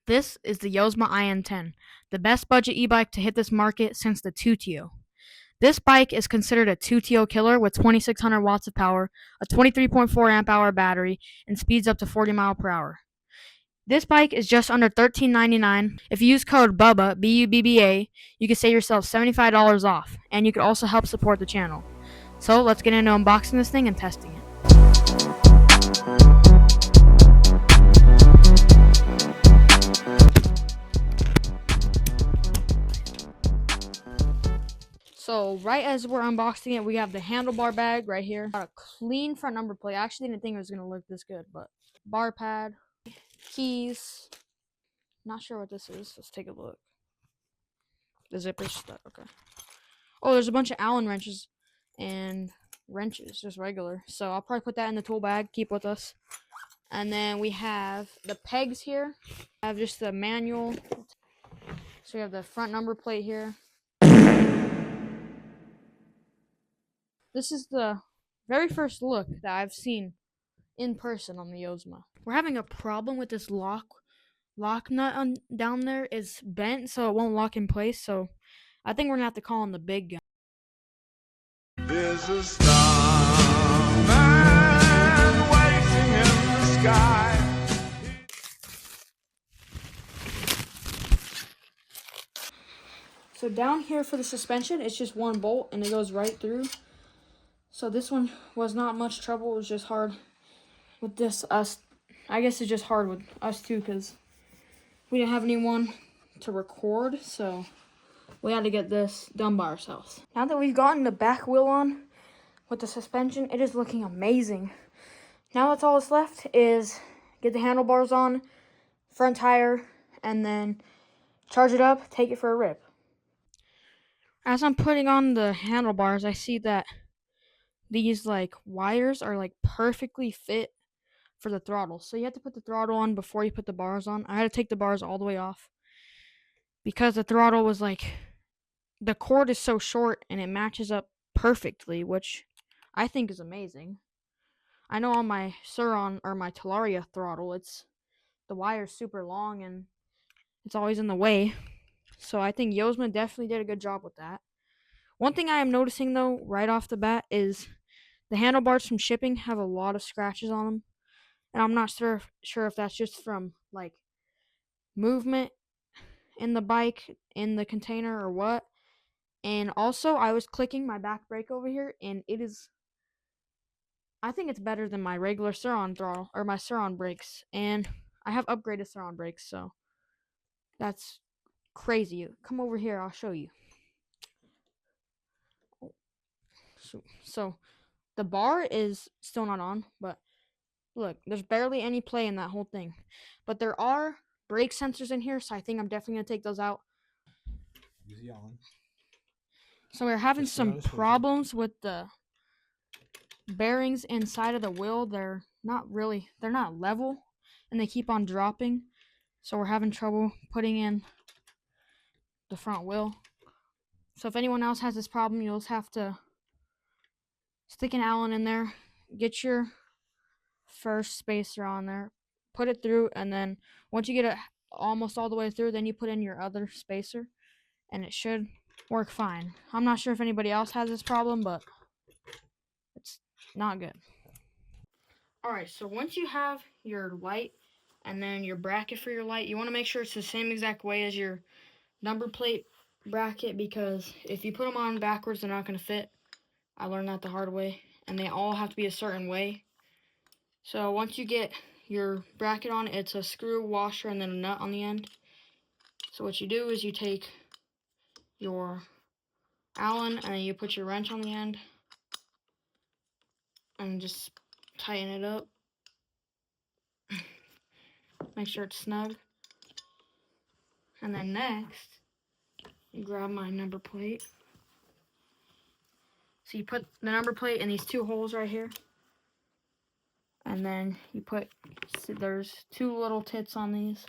This is the Yozma IN10, the best budget e-bike to hit this market since the 2TO. This bike is considered a 2TO killer with 2600 watts of power, a 23.4 amp hour battery, and speeds up to 40 mile per hour. This bike is just under $13.99. If you use code BUBBA, B-U-B-B-A, you can save yourself $75 off, and you can also help support the channel. So let's get into unboxing this thing and testing it. So right as we're unboxing it, we have the handlebar bag right here. Got a clean front number plate. I actually didn't think it was going to look this good, but bar pad, keys. Not sure what this is. Let's take a look. The zipper's stuck. Okay. Oh, there's a bunch of Allen wrenches and wrenches, just regular. So I'll probably put that in the tool bag. Keep with us. And then we have the pegs here. I have just the manual. So we have the front number plate here. This is the very first look that I've seen in person on the Yozma. We're having a problem with this lock nut down there is bent, so it won't lock in place. So I think we're gonna have to call in the big gun. There's a starman waiting in the sky. So down here for the suspension, it's just one bolt and it goes right through. So this one was not much trouble. It was just hard with this us. I guess it's just hard with us too because we didn't have anyone to record, so we had to get this done by ourselves. Now that we've gotten the back wheel on with the suspension, it is looking amazing. Now that's all that's left is get the handlebars on, front tire, and then charge it up, take it for a rip. As I'm putting on the handlebars, I see that these wires are perfectly fit for the throttle. So you have to put the throttle on before you put the bars on. I had to take the bars all the way off because the throttle was the cord is so short and it matches up perfectly, which I think is amazing. I know on my Suron or my Talaria throttle, the wire's super long and it's always in the way. So I think Yozma definitely did a good job with that. One thing I am noticing though, right off the bat, is the handlebars from shipping have a lot of scratches on them. And I'm not sure if that's just from movement in the bike in the container or what. And also I was clicking my back brake over here and I think it's better than my regular Suron throttle or my Suron brakes. And I have upgraded Suron brakes, so that's crazy. Come over here, I'll show you. So the bar is still not on, but look, there's barely any play in that whole thing. But there are brake sensors in here, so I think I'm definitely going to take those out. Easy on. So we're having some problems with the bearings inside of the wheel. They're not level, and they keep on dropping. So we're having trouble putting in the front wheel. So if anyone else has this problem, you'll just have to stick an Allen in there, get your first spacer on there, put it through, and then once you get it almost all the way through, then you put in your other spacer, and it should work fine. I'm not sure if anybody else has this problem, but it's not good. Alright, so once you have your light and then your bracket for your light, you want to make sure it's the same exact way as your number plate bracket, because if you put them on backwards, they're not going to fit. I learned that the hard way, and they all have to be a certain way. So once you get your bracket on, it's a screw, washer, and then a nut on the end. So what you do is you take your Allen and then you put your wrench on the end and just tighten it up. Make sure it's snug. And then next, you grab my number plate. So you put the number plate in these two holes right here. And then you there's two little tits on these.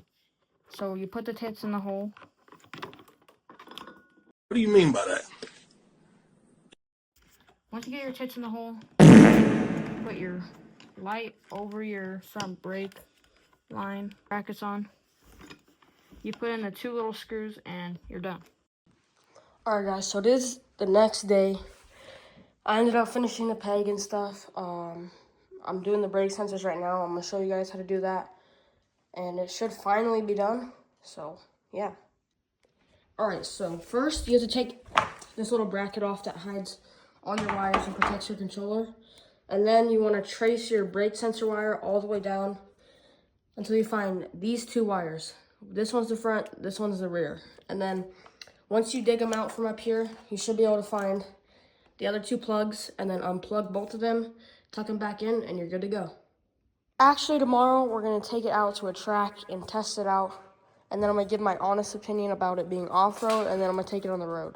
So you put the tits in the hole. What do you mean by that? Once you get your tits in the hole, put your light over your front brake line, brackets on. You put in the 2 little screws and you're done. Alright guys, so this is the next day. I ended up finishing the peg and stuff. I'm doing the brake sensors right now. I'm going to show you guys how to do that. And it should finally be done. So, yeah. Alright, so first you have to take this little bracket off that hides all your wires and protects your controller. And then you want to trace your brake sensor wire all the way down until you find these 2 wires. This one's the front, this one's the rear. And then once you dig them out from up here, you should be able to find the other 2 plugs and then unplug both of them, tuck them back in, and you're good to go. Actually, tomorrow we're going to take it out to a track and test it out. And then I'm going to give my honest opinion about it being off-road, and then I'm going to take it on the road.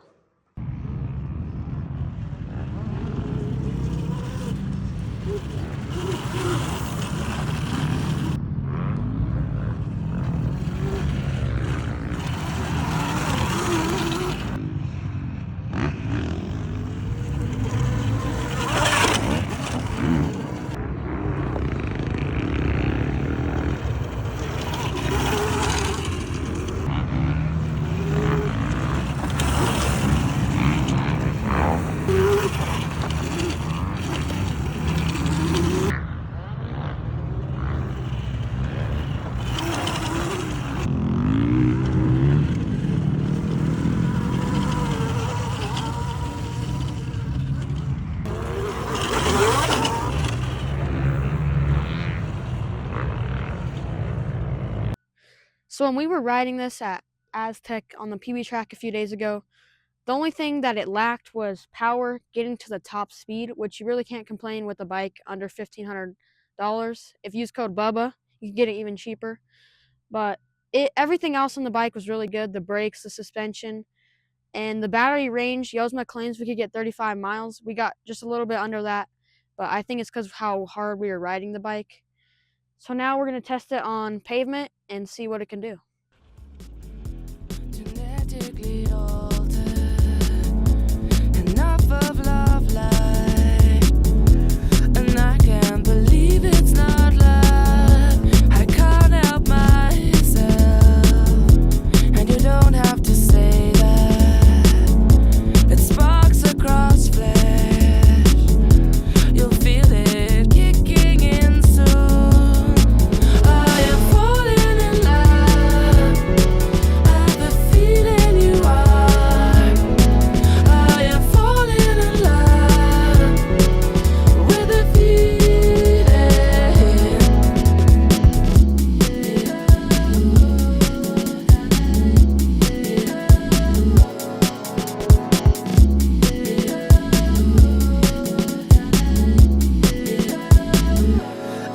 So when we were riding this at Aztec on the PB track a few days ago, the only thing that it lacked was power getting to the top speed, which you really can't complain with a bike under $1,500. If you use code BUBBA, you can get it even cheaper. But everything else on the bike was really good. The brakes, the suspension, and the battery range. Yozma claims we could get 35 miles. We got just a little bit under that, but I think it's because of how hard we were riding the bike. So now we're going to test it on pavement and see what it can do. Genetically altered, enough of love life, and I can't believe it's not love. I can't help myself, and you don't have to say that. It sparks across flesh, you'll feel it kicking in soon. I am falling in love. I have a feeling you are. I am falling in love with the feeling.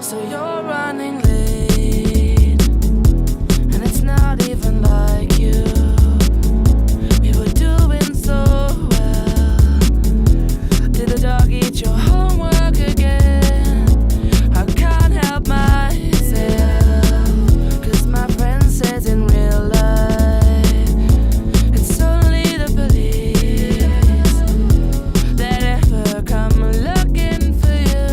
So you're running late, and it's not even like you. We were doing so well. Did the dog eat your homework again? I can't help myself, 'cause my friend says in real life it's only the police that ever come looking for you.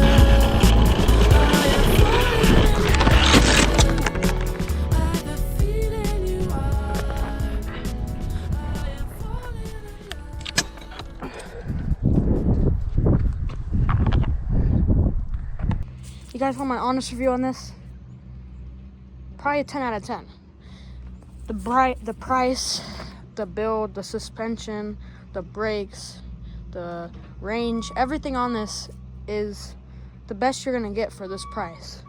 I am falling in love. I have a feeling you are. I am falling in love. You guys want my honest review on this? Probably a 10 out of 10. The price, the build, the suspension, the brakes, the range, everything on this is the best you're gonna get for this price.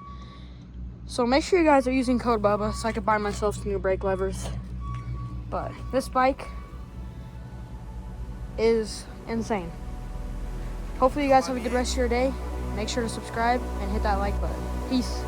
So make sure you guys are using code BUBBA so I can buy myself some new brake levers. But this bike is insane. Hopefully you guys have a good rest of your day. Make sure to subscribe and hit that like button. Peace.